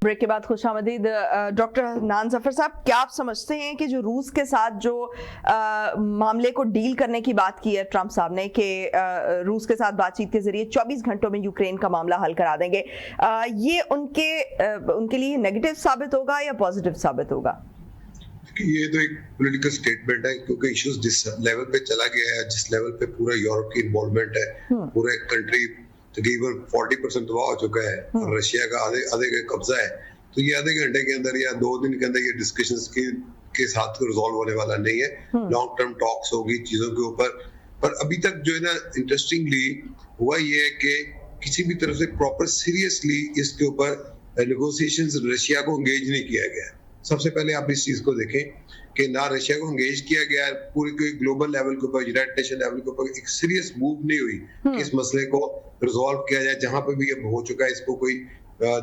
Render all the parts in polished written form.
Break के बाद खुशामदीद doctor Hannan Zafar साहब, क्या आप समझते हैं कि जो रूस के साथ जो मामले को डील करने की बात की है ट्रंप साहब ने कि रूस के साथ बातचीत के जरिए 24 घंटों में यूक्रेन का मामला हल करा देंगे, ये उनके लिए नेगेटिव साबित होगा या पॉजिटिव साबित होगा? ये तो एक पॉलिटिकल स्टेटमेंट है, क्योंकि इश्यूज जिस लेवल पे चला गया है, जिस लेवल पे पूरा यूरोप की इन्वॉल्वमेंट है, पूरा कंट्री तकरीबन 40% तबाह हो चुका है और रशिया का आधे का कब्जा है, तो ये आधे घंटे के अंदर या 2 दिन के अंदर ये डिस्कशंस के साथ रिजॉल्व होने वाला नहीं है। लॉन्ग टर्म टॉक्स होगी चीजों के ऊपर, पर अभी तक जो है ना इंटरेस्टिंगली हुआ ये है कि किसी भी तरफ से प्रॉपर सीरियसली इसके ऊपर नेगोशिएशंस रशिया को एंगेज नहीं किया गया। सबसे पहले आप इस चीज को देखें कि ना रशिया को एंगेज किया गया है, पूरी कोई ग्लोबल लेवल के ऊपर, यूनाइटेड नेशन लेवल के ऊपर एक सीरियस मूव नहीं हुई कि इस मसले को रिजॉल्व किया जाए। जहां पर भी ये हो चुका है, इसको कोई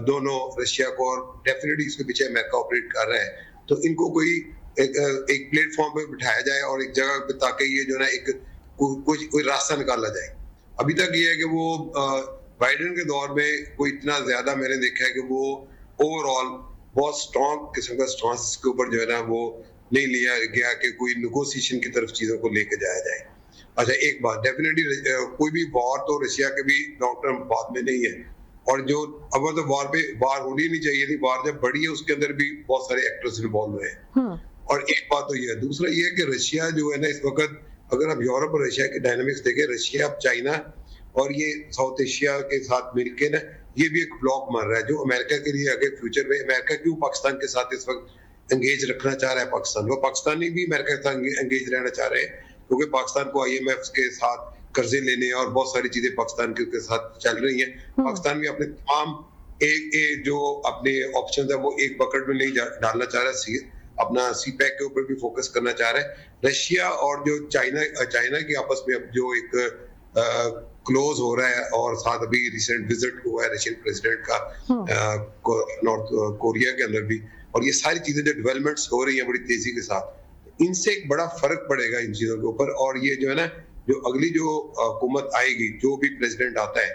दोनों रशिया को, और डेफिनेटली इसके पीछे अमेरिका ऑपरेट कर रहा है, तो इनको कोई एक प्लेटफॉर्म पे बिठाया जाए और एक जगह पे, ताकि ये जो ना एक कोई रास्ता निकाला जाए। अभी तक ये है कि वो बाइडेन के दौर में कोई इतना ज्यादा मैंने देखा है कि वो ओवरऑल बहुत स्ट्रॉन्ग किस्म का स्टांस के ऊपर जो है ना वो नहीं लिया गया कि कोई नेगोशिएशन की तरफ चीजों को लेके जाया जाए। अच्छा, एक बात डेफिनेटली कोई भी वॉर तो रशिया के भी लॉन्ग टर्म बाद में नहीं है, और जो अब तो वॉर होनी नहीं चाहिए थी, वॉर जब बढ़ी है उसके अंदर भी बहुत सारे एक्टर्स इन्वॉल्व हुए हैं। और एक बात तो ये है, दूसरा ये है कि रशिया जो है ना इस वक्त, अगर आप यूरोप और रशिया के डायनामिक्स देखें, रशिया अब चाइना और ये साउथ एशिया के साथ मिलकर ना ये भी एक ब्लॉक मार रहा है, जो अमेरिका के लिए आगे फ्यूचर में, अमेरिका क्यों पाकिस्तान के साथ इस वक्त एंगेज रखना चाह रहा है पाकिस्तान, वो पाकिस्तानी भी अमेरिका के साथ एंगेज रहना चाह रहे हैं, क्योंकि पाकिस्तान को IMF के साथ कर्जे लेने और बहुत सारी चीजें पाकिस्तान के साथ चल रही हैं। पाकिस्तान भी अपने तमाम एक जो अपने ऑप्शन है वो एक बकेट में नहीं डालना चाह रहा है, अपना CPEC के ऊपर भी फोकस करना चाह रहा है। रशिया और जो चाइना की आपस में अब जो एक क्लोज हो रहा है, और साथ अभी रिसेंट विजिट हुआ है रशियन प्रेसिडेंट का नॉर्थ कोरिया के अंदर भी, और ये सारी चीजें जो डेवलपमेंट्स हो रही हैं बड़ी तेजी के साथ, इनसे एक बड़ा फर्क पड़ेगा इन चीजों के ऊपर। और ये जो है ना, जो अगली जो हुकूमत आएगी, जो भी प्रेसिडेंट आता है,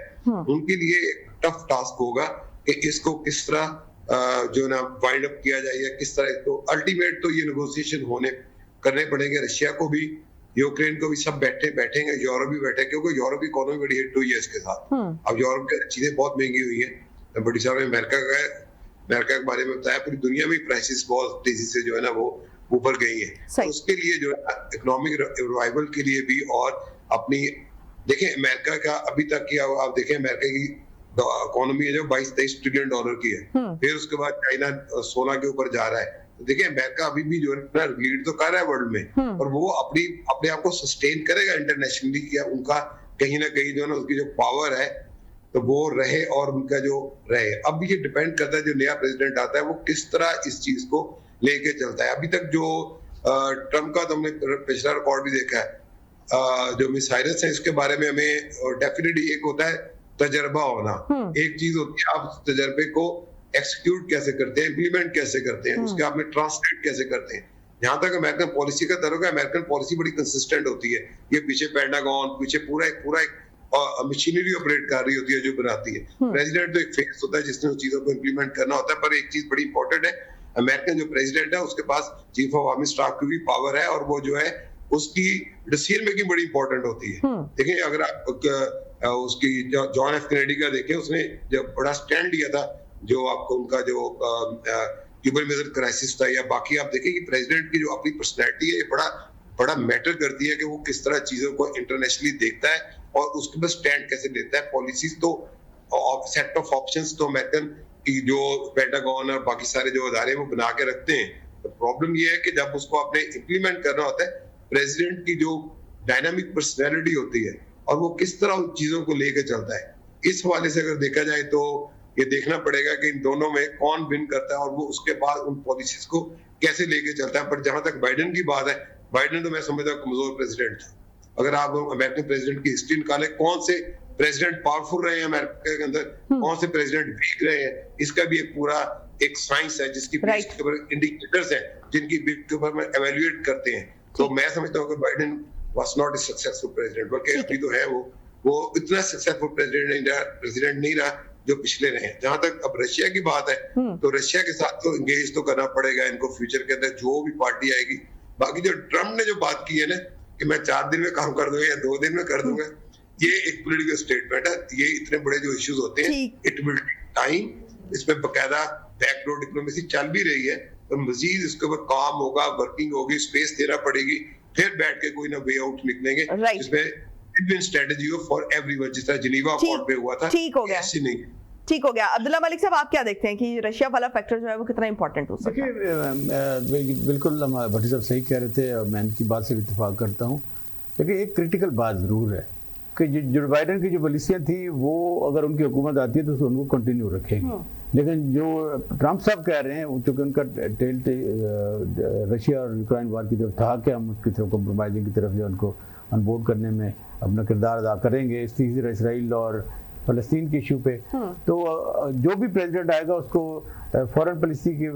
उनके लिए एक टफ टास्क होगा कि इसको किस तरह जो ना वाइंड अप किया जाए, या किस तरह इसको अल्टीमेट तो ये नेगोशिएशन करने पड़ेंगे रशिया को भी, यूक्रेन को भी, सब बैठेंगे, यूरोप भी बैठे, क्योंकि यूरोप की इकोनॉमी बड़ी हिट हुई है इसके साथ। अब यूरोप की चीजें बहुत महंगी हुई है, बड़ी साहब अमेरिका के बारे में बताया, पूरी दुनिया में प्राइसेस बहुत तेजी से जो है ना वो ऊपर गई है, तो उसके लिए जो है इकोनॉमिक रिवाइवल के लिए भी, और अपनी देखें अमेरिका का अभी तक की, आप देखें अमेरिका की इकोनॉमी है जो 22-23 ट्रिलियन डॉलर की है, फिर उसके बाद चाइना 16 के ऊपर जा रहा है। देखिए अमेरिका अभी भी जो है ना लीड तो कर रहा है वर्ल्ड में, और वो अपने आप को सस्टेन करेगा इंटरनेशनली, क्या उनका कहीं ना कहीं जो है ना उसकी जो पावर है तो वो रहे, और उनका जो रहे। अब ये डिपेंड करता है जो नया प्रेसिडेंट आता है वो किस तरह इस चीज को लेके चलता है। अभी तक जो ट्रम्प का तो हमने पिछला रिकॉर्ड भी देखा है, जो मिसाइल्स है इसके बारे में हमें डेफिनेटली एक होता है तजर्बा होना, एक चीज होती है आप तजर्बे को एक्सिक्यूट कैसे करते हैं, इम्प्लीमेंट कैसे करते हैं, उसके आप में ट्रांसलेट कैसे करते हैं। जहां तक अमेरिकन पॉलिसी का तरुक है, अमेरिकन पॉलिसी बड़ी कंसिस्टेंट होती है, ये पीछे पेंटागन, पीछे पूरा एक मशीनरी ऑपरेट कर रही होती है जो बनाती है। प्रेसिडेंट तो एक फेस होता है जिसने उस चीजों को इम्प्लीमेंट करना होता है, पर एक चीज बड़ी इंपॉर्टेंट है, अमेरिकन जो प्रेसिडेंट है उसके पास चीफ ऑफ आर्मी स्टाफ की भी पावर है, और वो जो है उसकी डिसीजन मेकिंग बड़ी इंपॉर्टेंट होती है। देखिए अगर आप उसकी जॉन एफ कैनेडी का देखें, उसने जब बड़ा स्टैंड लिया था, जो आपको उनका जो क्यूबन मिसाइल क्राइसिस था, या बाकी आप देखें कि प्रेसिडेंट की जो अपनी पर्सनैलिटी है ये बड़ा मैटर करती है कि वो किस तरह चीजों को इंटरनेशनली देखता है और उसके बाद स्टैंड कैसे लेता है। पॉलिसीज तो सेट ऑफ ऑप्शंस तो अमेरिकन की जो पेंटागन और बाकी सारे जो अदारे वो बना के रखते हैं, तो प्रॉब्लम ये है कि जब उसको आपने इम्प्लीमेंट करना होता है, प्रेसिडेंट की जो डायनामिक पर्सनैलिटी होती है और वो किस तरह उन चीजों को लेकर चलता है, इस हवाले से अगर देखा जाए तो ये देखना पड़ेगा कि इन दोनों में कौन विन करता है और वो उसके बाद उन पॉलिसीज को कैसे लेके चलता है। पर जहां तक बाइडेन की बात है, बाइडेन तो मैं समझता हूँ कमजोर प्रेसिडेंट था। अगर आप अमेरिकन प्रेसिडेंट की हिस्ट्री निकालें, कौन से प्रेसिडेंट पावरफुल रहे हैं अमेरिका के अंदर, कौन से प्रेसिडेंट वीक रहे हैं, इसका भी एक पूरा एक साइंस है जिसकी इंडिकेटर्स हैं जिनकी के ऊपर में एवेल्युएट करते हैं। तो मैं समझता हूँ कि Biden was not a successful president, बल्कि अभी तो है वो इतना सक्सेसफुल प्रेसिडेंट नहीं रहा जो पिछले रहे हैं। जहां तक अब रशिया की बात है, तो रशिया के साथ तो इंगेज तो करना पड़ेगा इनको फ्यूचर के अंदर, जो भी पार्टी आएगी। बाकी जो ट्रम्प ने जो बात की है ना कि मैं 4 दिन में काम कर दूंगा या 2 दिन में कर दूंगा, ये एक पॉलिटिकल स्टेटमेंट है। ये इतने बड़े जो इश्यूज होते हैं, इट विल टेक टाइम। इसमें बकायदा बैकडोर डिप्लोमेसी चल भी रही है, और मजीद इसके ऊपर काम होगा, वर्किंग होगी, स्पेस देना पड़ेगी, फिर बैठ के कोई ना वे आउट निकलेंगे जिसमें विन स्ट्रेटजी हो फॉर एवरीवन, जिस तरह जिनीवा अकॉर्ड पे हुआ था। ठीक हो गया, ऐसे नहीं। ठीक हो गया। अब्दुल्ला मलिक साहब, आप क्या देखते हैं कि रशिया वाला फैक्टर जो है वो कितना इंपॉर्टेंट हो सकता है? देखिए, बिल्कुल भट्टी साहब सही कह रहे थे और मैं इनकी बात से इत्तेफाक करता हूँ। लेकिन एक क्रिटिकल बात ज़रूर है कि जो बाइडन की जो पॉलिसियाँ थी वो अगर उनकी हुकूमत आती है तो उनको कंटिन्यू रखेंगे। लेकिन जो ट्रम्प साहब कह रहे हैं, चूँकि उनका रशिया और यूक्रेन वार की तरफ था कि हम उसकी तरफ कॉम्प्रोमाइजिंग की तरफ जो उनको अनबोर्ड करने में अपना किरदार अदा करेंगे इस तीसरे इसराइल और फ़लस्तीन के इशू पे, तो जो भी प्रेसिडेंट आएगा उसको फॉरेन पॉलिसी की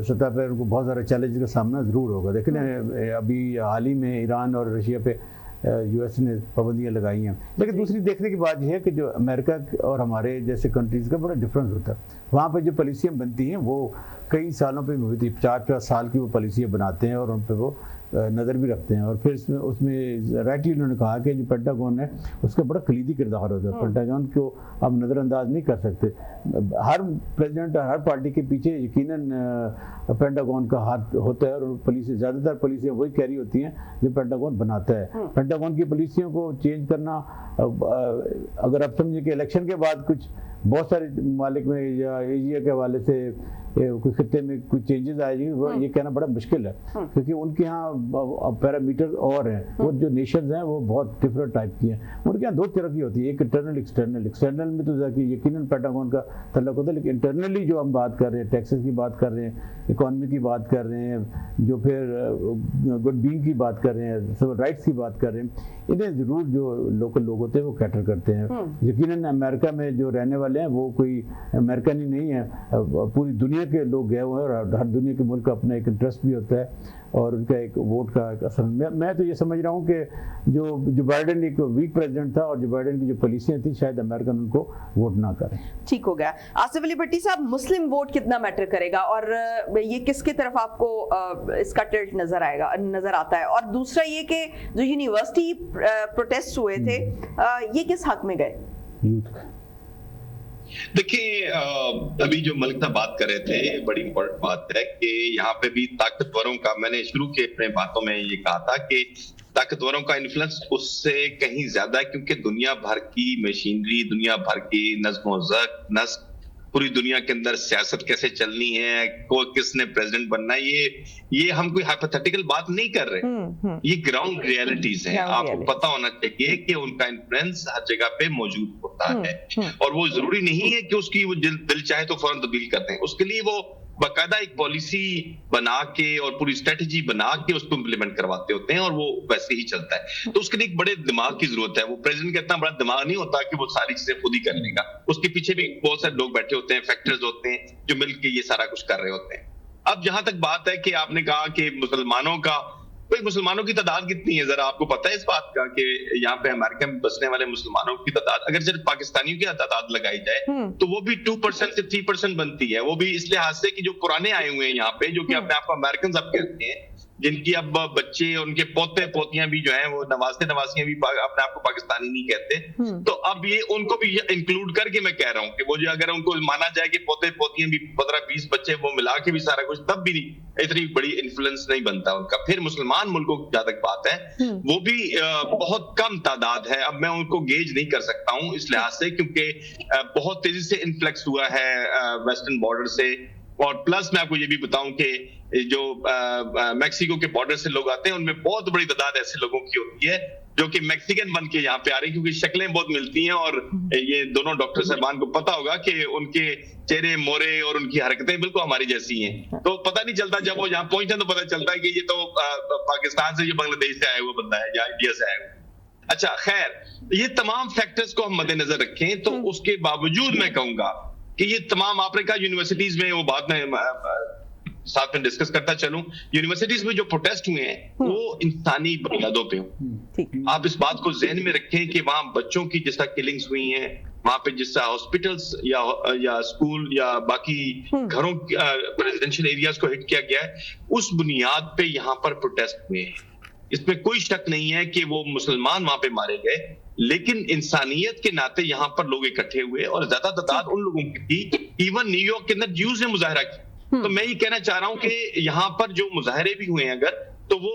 सतह पर उनको बहुत सारे चैलेंज का सामना ज़रूर होगा। देखिए अभी हाल ही में ईरान और रशिया पे यूएस ने पाबंदियाँ लगाई हैं। लेकिन दूसरी देखने की बात यह है कि जो अमेरिका और हमारे जैसे कंट्रीज़ का बड़ा डिफरेंस होता है। वहाँ पर जो पॉलिसियाँ बनती हैं वो कई सालों पे होती है, 4-4 साल की वो पॉलिसियाँ बनाते हैं और उन पर वो नज़र भी रखते हैं। और फिर उसमें राइटली उन्होंने कहा कि जो पेंटागन है उसका बड़ा कलीदी किरदार होता है। पेंटागन को आप नज़रअंदाज नहीं कर सकते। हर प्रेसिडेंट हर पार्टी के पीछे यकीनन पेंटागन का हाथ होता है, और पॉलिसी ज़्यादातर पॉलिसियाँ वही कैरी होती हैं जो पेंटागन बनाता है। पेंटागन की पॉलिसियों को चेंज करना, अगर आप समझें कि इलेक्शन के बाद कुछ बहुत सारे ममालिक में या एशिया के हवाले से कुछ खत्ते में कुछ चेंजेस आएगी, ये कहना बड़ा मुश्किल है, क्योंकि उनके यहाँ पैरामीटर और हैं। वो जो नेशंस हैं वो बहुत डिफरेंट टाइप की हैं। उनके यहाँ 2 तरह की होती है, एक इंटरनल एक्सटर्नल। एक्सटर्नल में तो यकीनन पेंटागन का तल्लुक होता है, लेकिन इंटरनली जो हम बात कर रहे हैं, टैक्सेस की बात कर रहे हैं, इकॉनमी की बात कर रहे हैं, जो फिर गुड बीइंग की बात कर रहे हैं, सिविल राइट्स की बात कर रहे हैं, इन्हें ज़रूर जो लोकल लोग होते हैं वो कैटर करते हैं। यकीनन अमेरिका में जो रहने वाले हैं वो कोई अमेरिकन ही नहीं है, पूरी दुनिया के लोग गए हुए हैं, और हर दुनिया के मुल्क का अपना एक इंटरेस्ट भी होता है और उनका एक वोट का एक असर। मैं तो ये समझ रहा हूँ कि जो बाइडेन एक वीक प्रेसिडेंट था और जो बाइडेन की जो पॉलिसियाँ थी, शायद अमेरिकन उनको वोट ना करें। ठीक हो गया। आसिफ अली भट्टी साहब, मुस्लिम वोट कितना मैटर करेगा और ये किसकी तरफ आपको इसका टिल्ट नजर आता है? और दूसरा ये कि जो यूनिवर्सिटी प्रोटेस्ट हुए थे, ये किस हक में गए? यूथ का। देखिए, अभी जो मलिक साहब बात कर रहे थे, बड़ी इंपॉर्टेंट बात है कि यहाँ पे भी ताकतवरों का, मैंने शुरू के अपने बातों में ये कहा था कि ताकतवरों का इन्फ्लुएंस उससे कहीं ज्यादा है, क्योंकि दुनिया भर की मशीनरी, दुनिया भर की नस्क, पूरी दुनिया के अंदर सियासत कैसे चलनी है, को किसने प्रेसिडेंट बनना है, ये हम कोई हाइपोथेटिकल बात नहीं कर रहे। ये ग्राउंड रियलिटीज हैं। आपको पता होना चाहिए कि उनका इन्फ्लुएंस हर जगह पे मौजूद होता है, और वो जरूरी नहीं है कि उसकी वो दिल चाहे तो फौरन तब्दील कर दें। उसके लिए वो बाकायदा एक पॉलिसी बना के और पूरी स्ट्रेटेजी बना के उसको इम्प्लीमेंट करवाते होते हैं, और वो वैसे ही चलता है। तो उसके लिए एक बड़े दिमाग की जरूरत है। वो प्रेसिडेंट का इतना बड़ा दिमाग नहीं होता कि वो सारी चीजें खुद ही कर लेगा। उसके पीछे भी बहुत सारे लोग बैठे होते हैं, फैक्टर्स होते हैं जो मिलकर ये सारा कुछ कर रहे होते हैं। अब जहां तक बात है कि आपने कहा कि मुसलमानों का, भाई मुसलमानों की तादाद कितनी है, जरा आपको पता है इस बात का कि यहाँ पे अमेरिका में बसने वाले मुसलमानों की तादाद, अगर सिर्फ पाकिस्तानियों की तादाद लगाई जाए तो वो भी 2% से 3% बनती है। वो भी इस लिहाज से कि जो पुराने आए हुए हैं यहाँ पे, जो कि अपने आप को अमेरिकन अब कहते हैं, जिनकी अब बच्चे, उनके पोते पोतियां भी जो हैं वो नवासियां भी अपने आप को पाकिस्तानी नहीं कहते। तो अब ये उनको भी इंक्लूड करके मैं कह रहा हूँ कि वो जो अगर उनको माना जाए कि पोते पोतियां भी 15-20 बच्चे वो मिला के भी सारा कुछ, तब भी इतनी बड़ी इन्फ्लुएंस नहीं बनता उनका। फिर मुसलमान मुल्कों की जहां तक बात है, वो भी बहुत कम तादाद है। अब मैं उनको गेज नहीं कर सकता हूँ इस लिहाज से, क्योंकि बहुत तेजी से इन्फ्लेक्स हुआ है वेस्टर्न बॉर्डर से। और प्लस मैं आपको ये भी बताऊं कि जो मैक्सिको के बॉर्डर से लोग आते हैं, उनमें बहुत बड़ी तादाद ऐसे लोगों की होती है जो कि मैक्सिकन बन के यहाँ पे आ रहे हैं, क्योंकि शक्लें बहुत मिलती हैं। और ये दोनों डॉक्टर साहबान को पता होगा कि उनके चेहरे मोरे और उनकी हरकतें बिल्कुल हमारी जैसी हैं। तो पता नहीं चलता, जब वो यहाँ पहुंचते हैं तो पता चलता है कि ये तो पाकिस्तान से, ये बांग्लादेश से आया हुआ बंदा है या इंडिया से आया हुआ। अच्छा, खैर, ये तमाम फैक्टर्स को हम मद्देनजर रखें तो उसके बावजूद मैं कहूंगा कि ये तमाम, आपने कहा यूनिवर्सिटीज में, वो बात में साथ में डिस्कस करता चलूं, यूनिवर्सिटीज में जो प्रोटेस्ट हुए हैं वो इंसानी बुनियादों पे हो। आप इस बात को ज़हन में रखें कि वहां बच्चों की जिस तरह किलिंग्स हुई हैं, वहां पे जिस हॉस्पिटल्स या स्कूल या बाकी घरों रेजिडेंशियल एरियाज को हिट किया गया है, उस बुनियाद पे यहाँ पर प्रोटेस्ट हुए हैं। इसमें कोई शक नहीं है कि वो मुसलमान वहां पे मारे गए, लेकिन इंसानियत के नाते यहाँ पर लोग इकट्ठे हुए और ज्यादा तादाद उन लोगों की थी, इवन न्यूयॉर्क के अंदर ज्यूज ने मुजाहरा किया। तो मैं ये कहना चाह रहा हूँ कि यहाँ पर जो मुजाहरे भी हुए हैं अगर, तो वो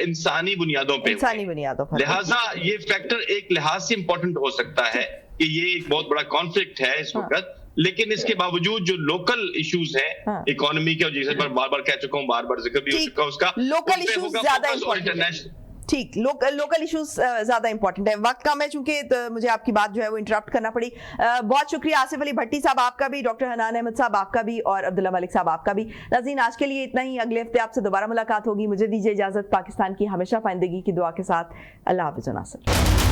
इंसानी बुनियादों पे, इंसानी बुनियादों पर। लिहाजा ये फैक्टर एक लिहाज से इंपॉर्टेंट हो सकता है कि ये एक बहुत बड़ा कॉन्फ्लिक्ट है इस वक्त, लेकिन इसके बावजूद जो लोकल इश्यूज हैं इकोनॉमी के, और जैसे पर बार-बार कह चुका हूँ, बार-बार जिक्र भी हो चुका है उसका, लोकल इश्यूज ज्यादा इंपॉर्टेंट। ठीक, लोकल इश्यूज ज्यादा इंपॉर्टेंट है। वक्त कम है चूंकि, तो मुझे आपकी बात जो है वो इंटरप्ट करना पड़ी। बहुत शुक्रिया आसिफ अली भट्टी साहब आपका भी, डॉक्टर हनान अहमद साहब आपका भी, और अब्दुल्ला मलिक साहब आपका भी। नाज़रीन, आज के लिए इतना ही। अगले हफ्ते आपसे दोबारा मुलाकात होगी। मुझे दीजिए इजाजत, पाकिस्तान की हमेशा फाइंदगी की दुआ के साथ। अल्लाह हाफ़िज़ नासिर।